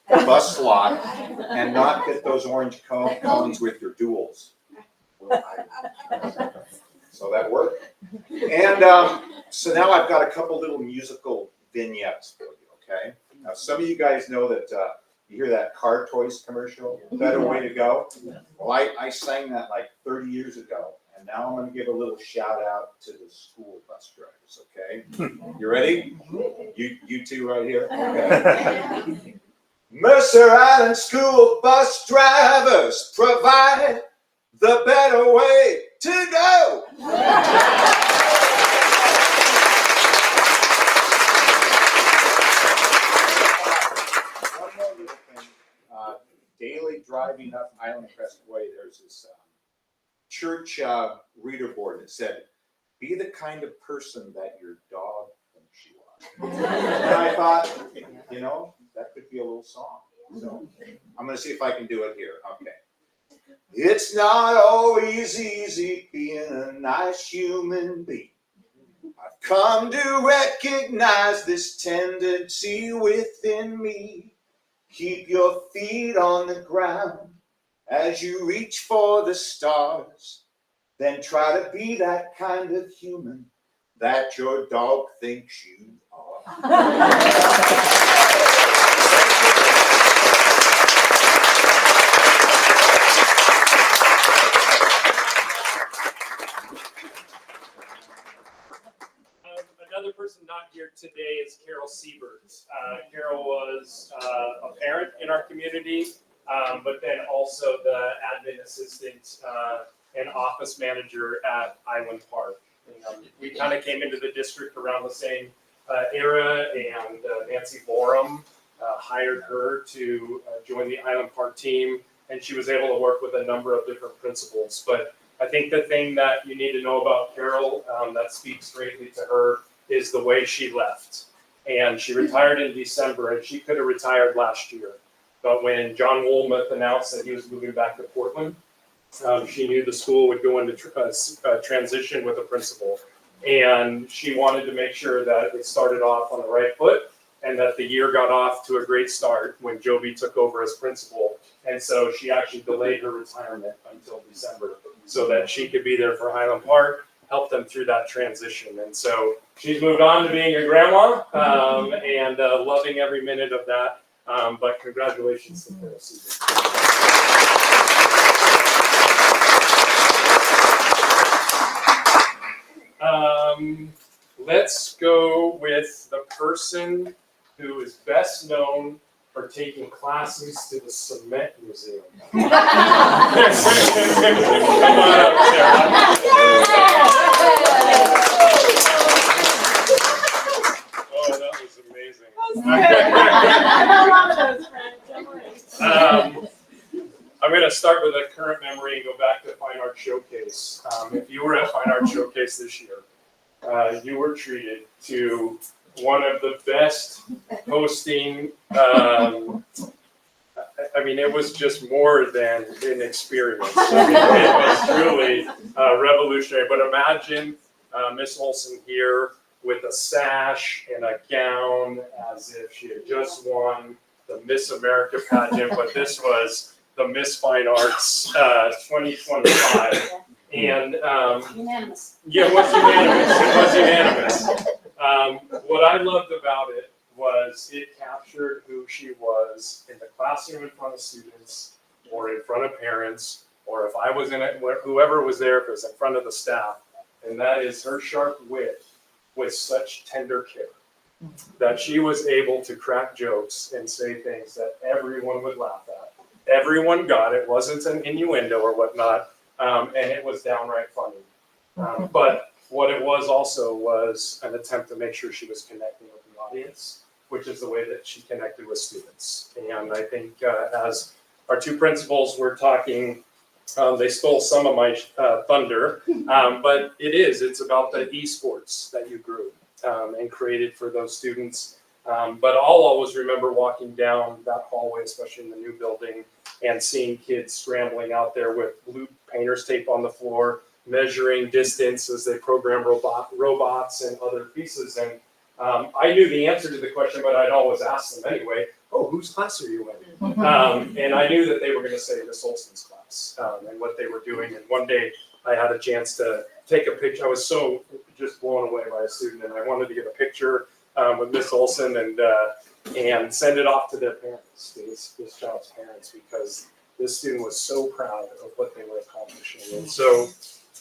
the bus lot and not get those orange cones with your duals." So that worked. And so now I've got a couple little musical vignettes for you, okay? Now, some of you guys know that you hear that car toys commercial, Better Way to Go? Well, I sang that like 30 years ago. And now I'm going to give a little shout out to the school bus drivers, okay? You ready? You two right here? Okay. Mercer Island school bus drivers provide the better way to go. One more little thing. Daily driving up Island Crest Way, there's this church reader board that said, "Be the kind of person that your dog thinks you are." And I thought, you know, that could be a little song. So I'm going to see if I can do it here. Okay. It's not always easy being a nice human being. I've come to recognize this tendency within me. Keep your feet on the ground as you reach for the stars. Then try to be that kind of human that your dog thinks you are. Another person not here today is Carol Siebert. Carol was a parent in our community, but then also the admin assistant and office manager at Island Park. And, we kind of came into the district around the same Era and Nancy Borum hired her to join the Island Park team, and she was able to work with a number of different principals. But I think the thing that you need to know about Carol that speaks greatly to her is the way she left. And she retired in December, and she could have retired last year. But when John Woolmuth announced that he was moving back to Portland, she knew the school would go into transition with a principal. And she wanted to make sure that it started off on the right foot and that the year got off to a great start when Joby took over as principal. And so she actually delayed her retirement until December so that she could be there for Highland Park, help them through that transition. And so she's moved on to being a grandma and loving every minute of that. But congratulations to Carol Season. Let's go with the person who is best known for taking classes to the Cement Museum. Come on up, Sarah. Oh, that was amazing. I'm going to start with a current memory and go back to Fine Art Showcase. If you were at Fine Art Showcase this year, you were treated to one of the best hosting. I mean, it was just more than an experience. I mean, it was truly revolutionary. But imagine Miss Olson here with a sash and a gown as if she had just won the Miss America pageant, but this was the Miss Fine Arts 2025. And Unanimous. yeah, it was unanimous. It was unanimous. What I loved about it was it captured who she was in the classroom in front of students or in front of parents, or if I was in it, whoever was there, if it was in front of the staff. And that is her sharp wit with such tender care that she was able to crack jokes and say things that everyone would laugh at. Everyone got it. It wasn't an innuendo or whatnot. And it was downright funny. But what it was also was an attempt to make sure she was connecting with the audience, which is the way that she connected with students. And I think as our two principals were talking, they stole some of my thunder, but it's about the esports that you grew and created for those students. But I'll always remember walking down that hallway, especially in the new building, and seeing kids scrambling out there with blue painter's tape on the floor, measuring distance as they program robots and other pieces. And I knew the answer to the question, but I'd always ask them anyway, oh, whose class are you in? And I knew that they were going to say Miss Olson's class and what they were doing. And one day I had a chance to take a picture. I was so just blown away by a student, and I wanted to get a picture with Miss Olson and send it off to their parents, this child's parents, because this student was so proud of what they were accomplishing. And so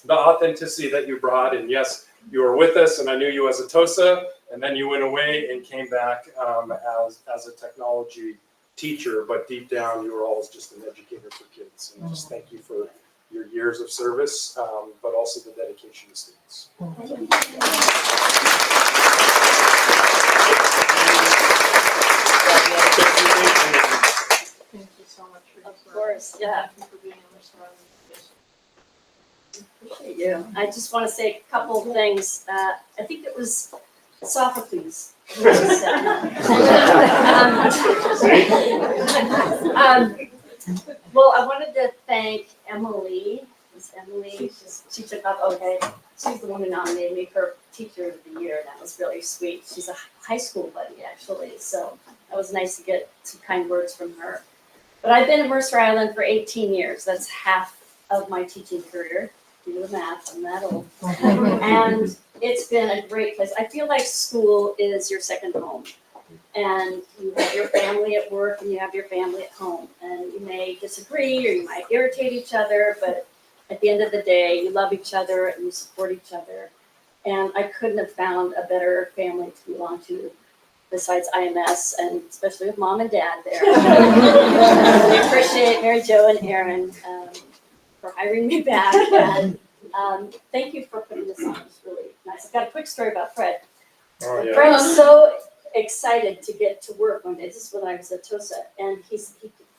the authenticity that you brought, and yes, you were with us, and I knew you as a TOSA, and then you went away and came back as a technology teacher, but deep down you were always just an educator for kids. And just thank you for your years of service, but also the dedication to students. Thank you so much for Of course, yeah. Thank you for being on this run. Appreciate you. I just want to say a couple of things. I think it was Sophocles. Well, I wanted to thank Emily. Miss Emily, she took up, okay. She's the one who nominated me for Teacher of the Year, and that was really sweet. She's a high school buddy, actually, so that was nice to get some kind words from her. But I've been at Mercer Island for 18 years. That's half of my teaching career. Do the math, I'm that old. And it's been a great place. I feel like school is your second home. And you have your family at work and you have your family at home. And you may disagree or you might irritate each other, but at the end of the day, you love each other and you support each other. And I couldn't have found a better family to belong to besides IMS, and especially with mom and dad there. We appreciate Mary Jo and Aaron for hiring me back. And thank you for putting this on. It's really nice. I've got a quick story about Fred. Oh, yeah. Frank's so excited to get to work one day. This is when I was at TOSA, and he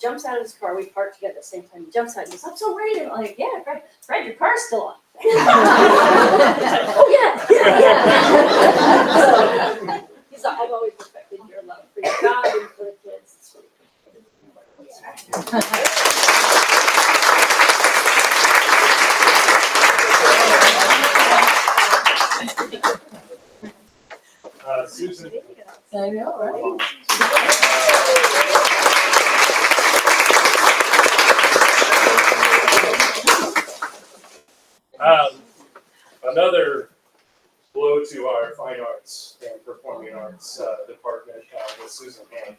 jumps out of his car. We parked together at the same time. He jumps out and he goes, "I'm so ready." I'm like, "Yeah, Fred, your car's still on." Oh yeah. So, he's like, "I've always respected your love for your God and for the kids." It's really Susan. I know, right? Another blow to our fine arts and performing arts department with Susan Hand.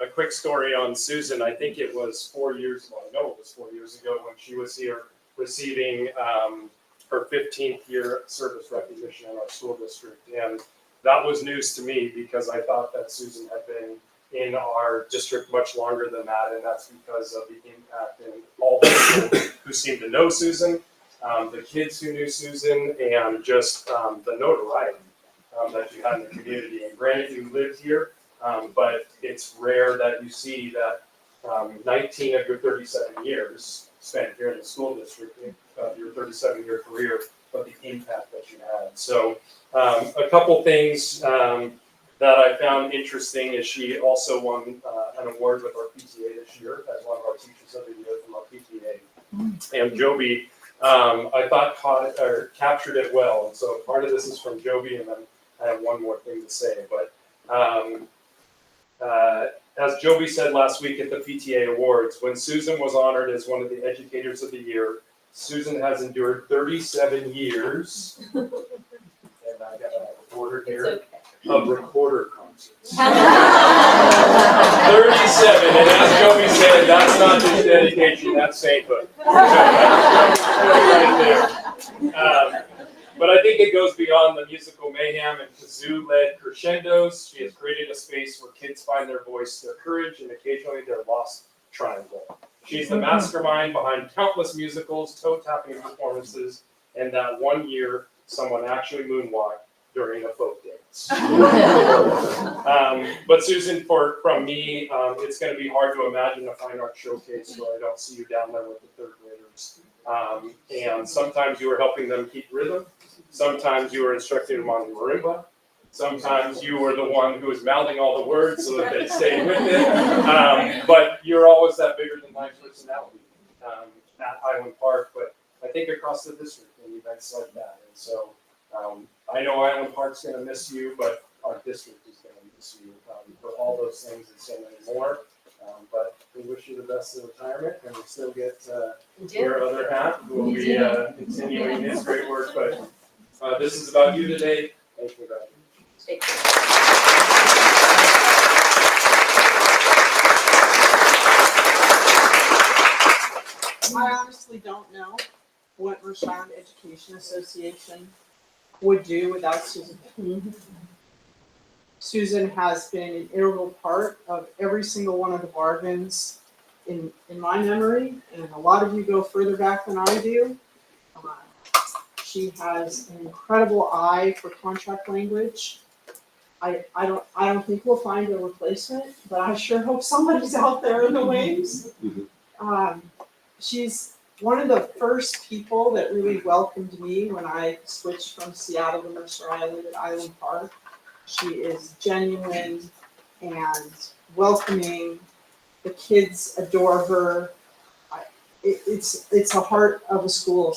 A quick story on Susan. I think it was 4 years, well, I know it was 4 years ago when she was here receiving her 15th year service recognition in our school district. And that was news to me because I thought that Susan had been in our district much longer than that. And that's because of the impact and all the people who seem to know Susan, the kids who knew Susan, and just the notoriety that you had in the community. And granted, you lived here, but it's rare that you see that 19 of your 37 years spent here in the school district, your 37-year career, but the impact that you had. So a couple things that I found interesting is she also won an award with our PTA this year as one of our Teachers of the Year from our PTA. And Joby, I thought captured it well. And so part of this is from Joby, and then I have one more thing to say. But as Joby said last week at the PTA Awards, when Susan was honored as one of the Educators of the Year, Susan has endured 37 years, and I got a recorder here, of recorder concerts. 37, and as Joby said, that's not just dedication, that's sainthood. Right there. But I think it goes beyond the musical mayhem and kazoo-led crescendos. She has created a space where kids find their voice, their courage, and occasionally their lost triangle. She's the mastermind behind countless musicals, toe-tapping performances, and that 1 year someone actually moonwalked during a folk dance. But Susan, from me, it's going to be hard to imagine a fine art showcase where I don't see you down there with the third graders. And sometimes you were helping them keep rhythm. Sometimes you were instructing them on the marimba. Sometimes you were the one who was mouthing all the words so that they stayed with it. But you're always that bigger than life personality at Highland Park, but I think across the district in events like that. And so I know Highland Park's going to miss you, but our district is going to miss you for all those things and so many more. But we wish you the best in retirement, and we still get your other half who will be continuing his great work. But this is about you today. Thank you very much. Thank you. I honestly don't know what Mershon Education Association would do without Susan. Susan has been an integral part of every single one of the bargains in my memory, and a lot of you go further back than I do. She has an incredible eye for contract language. I don't think we'll find a replacement, but I sure hope somebody's out there in the wings. She's one of the first people that really welcomed me when I switched from Seattle to Mercer Island at Island Park. She is genuine and welcoming. The kids adore her. It's a heart of a school.